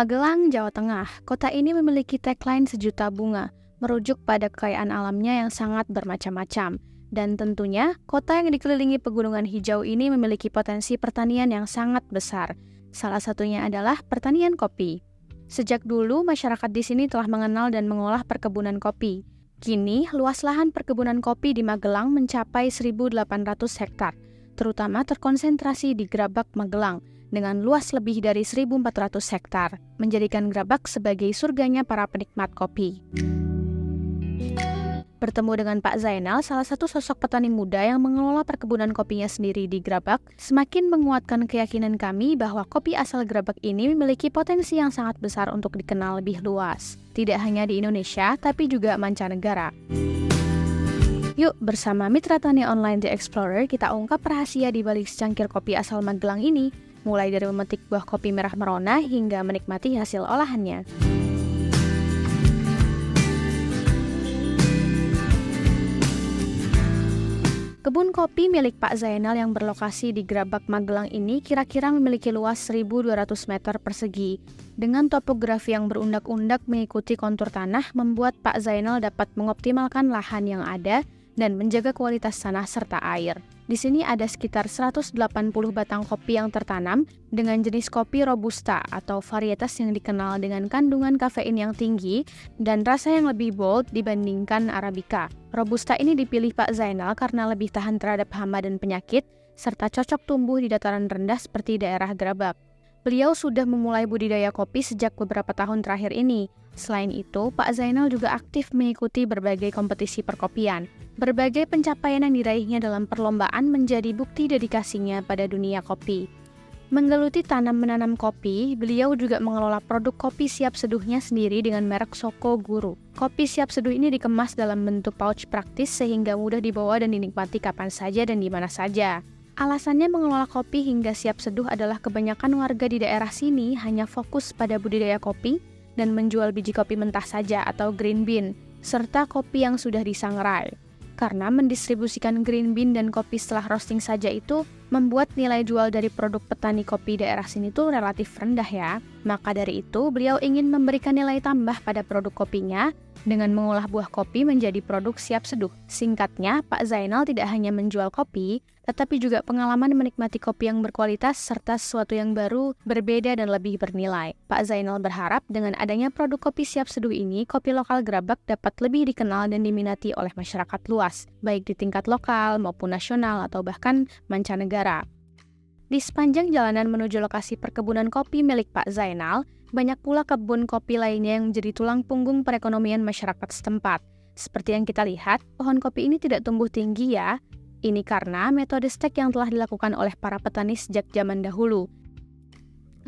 Magelang, Jawa Tengah. Kota ini memiliki tagline sejuta bunga, merujuk pada kekayaan alamnya yang sangat bermacam-macam. Dan tentunya, kota yang dikelilingi pegunungan hijau ini memiliki potensi pertanian yang sangat besar. Salah satunya adalah pertanian kopi. Sejak dulu, masyarakat di sini telah mengenal dan mengolah perkebunan kopi. Kini, luas lahan perkebunan kopi di Magelang mencapai 1.800 hektar, terutama terkonsentrasi di Grabak, Magelang, dengan luas lebih dari 1.400 hektar, menjadikan Grabak sebagai surganya para penikmat kopi. Bertemu dengan Pak Zainal, salah satu sosok petani muda yang mengelola perkebunan kopinya sendiri di Grabak, semakin menguatkan keyakinan kami bahwa kopi asal Grabak ini memiliki potensi yang sangat besar untuk dikenal lebih luas. Tidak hanya di Indonesia, tapi juga mancanegara. Yuk, bersama Mitra Tani Online The Explorer, kita ungkap rahasia di balik secangkir kopi asal Magelang ini, mulai dari memetik buah kopi merah merona hingga menikmati hasil olahannya. Kebun kopi milik Pak Zainal yang berlokasi di Grabak, Magelang ini kira-kira memiliki luas 1.200 meter persegi. Dengan topografi yang berundak-undak mengikuti kontur tanah, membuat Pak Zainal dapat mengoptimalkan lahan yang ada dan menjaga kualitas tanah serta air. Di sini ada sekitar 180 batang kopi yang tertanam dengan jenis kopi Robusta atau varietas yang dikenal dengan kandungan kafein yang tinggi dan rasa yang lebih bold dibandingkan Arabica. Robusta ini dipilih Pak Zainal karena lebih tahan terhadap hama dan penyakit, serta cocok tumbuh di dataran rendah seperti daerah Grabak. Beliau sudah memulai budidaya kopi sejak beberapa tahun terakhir ini. Selain itu, Pak Zainal juga aktif mengikuti berbagai kompetisi perkopian. Berbagai pencapaian yang diraihnya dalam perlombaan menjadi bukti dedikasinya pada dunia kopi. Menggeluti tanam-menanam kopi, beliau juga mengelola produk kopi siap seduhnya sendiri dengan merek Soko Guru. Kopi siap seduh ini dikemas dalam bentuk pouch praktis sehingga mudah dibawa dan dinikmati kapan saja dan di mana saja. Alasannya mengelola kopi hingga siap seduh adalah kebanyakan warga di daerah sini hanya fokus pada budidaya kopi dan menjual biji kopi mentah saja atau green bean, serta kopi yang sudah disangrai. Karena mendistribusikan green bean dan kopi setelah roasting saja itu membuat nilai jual dari produk petani kopi daerah sini tuh relatif rendah ya. Maka dari itu, beliau ingin memberikan nilai tambah pada produk kopinya dengan mengolah buah kopi menjadi produk siap seduh. Singkatnya, Pak Zainal tidak hanya menjual kopi, tetapi juga pengalaman menikmati kopi yang berkualitas serta sesuatu yang baru, berbeda dan lebih bernilai. Pak Zainal berharap dengan adanya produk kopi siap seduh ini, kopi lokal Grabak dapat lebih dikenal dan diminati oleh masyarakat luas, baik di tingkat lokal maupun nasional atau bahkan mancanegara. Di sepanjang jalanan menuju lokasi perkebunan kopi milik Pak Zainal, banyak pula kebun kopi lainnya yang menjadi tulang punggung perekonomian masyarakat setempat. Seperti yang kita lihat, pohon kopi ini tidak tumbuh tinggi ya. Ini karena metode stek yang telah dilakukan oleh para petani sejak zaman dahulu.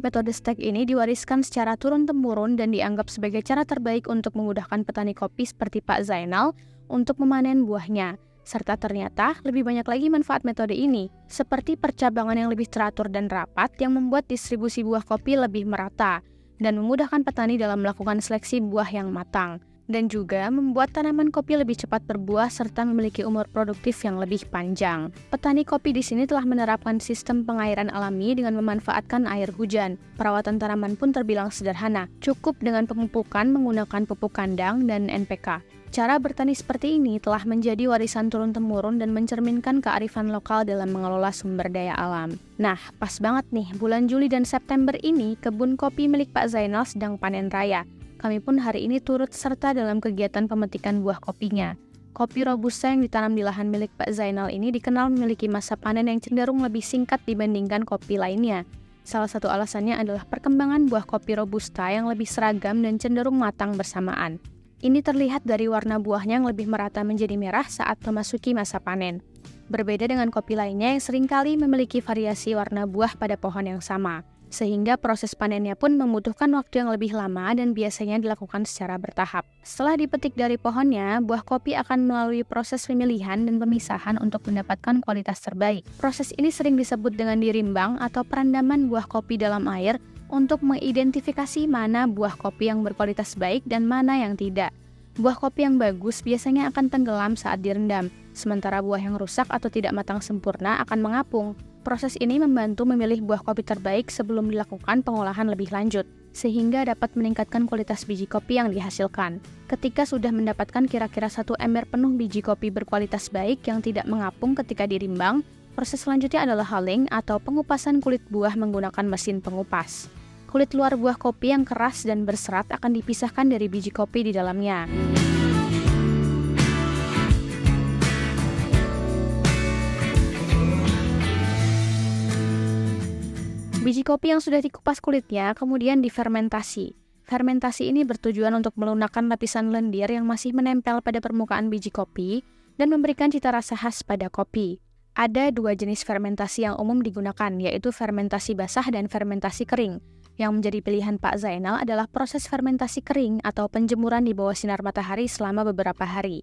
Metode stek ini diwariskan secara turun-temurun dan dianggap sebagai cara terbaik untuk memudahkan petani kopi seperti Pak Zainal untuk memanen buahnya. Serta ternyata lebih banyak lagi manfaat metode ini, seperti percabangan yang lebih teratur dan rapat yang membuat distribusi buah kopi lebih merata, dan memudahkan petani dalam melakukan seleksi buah yang matang, dan juga membuat tanaman kopi lebih cepat berbuah serta memiliki umur produktif yang lebih panjang. Petani kopi di sini telah menerapkan sistem pengairan alami dengan memanfaatkan air hujan. Perawatan tanaman pun terbilang sederhana, cukup dengan pemupukan menggunakan pupuk kandang dan NPK. Cara bertani seperti ini telah menjadi warisan turun-temurun dan mencerminkan kearifan lokal dalam mengelola sumber daya alam. Nah, pas banget nih, bulan Juli dan September ini, kebun kopi milik Pak Zainal sedang panen raya. Kami pun hari ini turut serta dalam kegiatan pemetikan buah kopinya. Kopi Robusta yang ditanam di lahan milik Pak Zainal ini dikenal memiliki masa panen yang cenderung lebih singkat dibandingkan kopi lainnya. Salah satu alasannya adalah perkembangan buah kopi Robusta yang lebih seragam dan cenderung matang bersamaan. Ini terlihat dari warna buahnya yang lebih merata menjadi merah saat memasuki masa panen. Berbeda dengan kopi lainnya yang seringkali memiliki variasi warna buah pada pohon yang sama, sehingga proses panennya pun membutuhkan waktu yang lebih lama dan biasanya dilakukan secara bertahap. Setelah dipetik dari pohonnya, buah kopi akan melalui proses pemilihan dan pemisahan untuk mendapatkan kualitas terbaik. Proses ini sering disebut dengan dirimbang atau perendaman buah kopi dalam air untuk mengidentifikasi mana buah kopi yang berkualitas baik dan mana yang tidak. Buah kopi yang bagus biasanya akan tenggelam saat direndam, sementara buah yang rusak atau tidak matang sempurna akan mengapung. Proses ini membantu memilih buah kopi terbaik sebelum dilakukan pengolahan lebih lanjut, sehingga dapat meningkatkan kualitas biji kopi yang dihasilkan. Ketika sudah mendapatkan kira-kira 1 ember penuh biji kopi berkualitas baik yang tidak mengapung ketika dirimbang, proses selanjutnya adalah hulling atau pengupasan kulit buah menggunakan mesin pengupas. Kulit luar buah kopi yang keras dan berserat akan dipisahkan dari biji kopi di dalamnya. Biji kopi yang sudah dikupas kulitnya kemudian difermentasi. Fermentasi ini bertujuan untuk melunakkan lapisan lendir yang masih menempel pada permukaan biji kopi dan memberikan cita rasa khas pada kopi. Ada 2 jenis fermentasi yang umum digunakan, yaitu fermentasi basah dan fermentasi kering. Yang menjadi pilihan Pak Zainal adalah proses fermentasi kering atau penjemuran di bawah sinar matahari selama beberapa hari.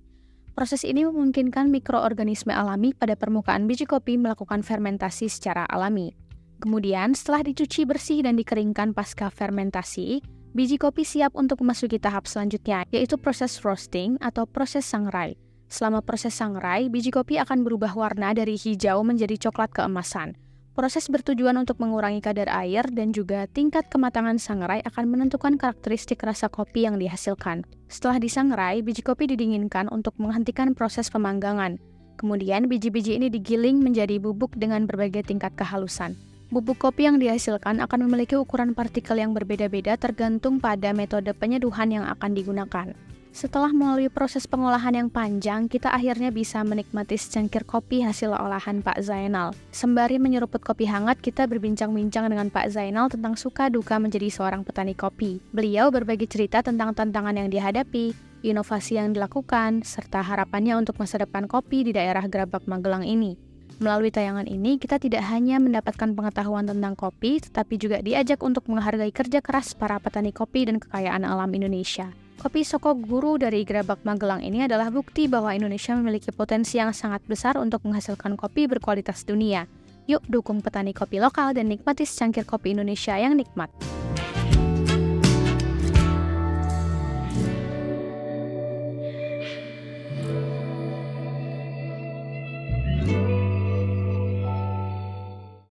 Proses ini memungkinkan mikroorganisme alami pada permukaan biji kopi melakukan fermentasi secara alami. Kemudian, setelah dicuci bersih dan dikeringkan pasca fermentasi, biji kopi siap untuk memasuki tahap selanjutnya, yaitu proses roasting atau proses sangrai. Selama proses sangrai, biji kopi akan berubah warna dari hijau menjadi coklat keemasan. Proses bertujuan untuk mengurangi kadar air dan juga tingkat kematangan sangrai akan menentukan karakteristik rasa kopi yang dihasilkan. Setelah disangrai, biji kopi didinginkan untuk menghentikan proses pemanggangan. Kemudian, biji-biji ini digiling menjadi bubuk dengan berbagai tingkat kehalusan. Bubuk kopi yang dihasilkan akan memiliki ukuran partikel yang berbeda-beda tergantung pada metode penyeduhan yang akan digunakan. Setelah melalui proses pengolahan yang panjang, kita akhirnya bisa menikmati secangkir kopi hasil olahan Pak Zainal. Sembari menyeruput kopi hangat, kita berbincang-bincang dengan Pak Zainal tentang suka duka menjadi seorang petani kopi. Beliau berbagi cerita tentang tantangan yang dihadapi, inovasi yang dilakukan, serta harapannya untuk masa depan kopi di daerah Grabak Magelang ini. Melalui tayangan ini, kita tidak hanya mendapatkan pengetahuan tentang kopi, tetapi juga diajak untuk menghargai kerja keras para petani kopi dan kekayaan alam Indonesia. Kopi Soko Guru dari Grabak Magelang ini adalah bukti bahwa Indonesia memiliki potensi yang sangat besar untuk menghasilkan kopi berkualitas dunia. Yuk dukung petani kopi lokal dan nikmati secangkir kopi Indonesia yang nikmat.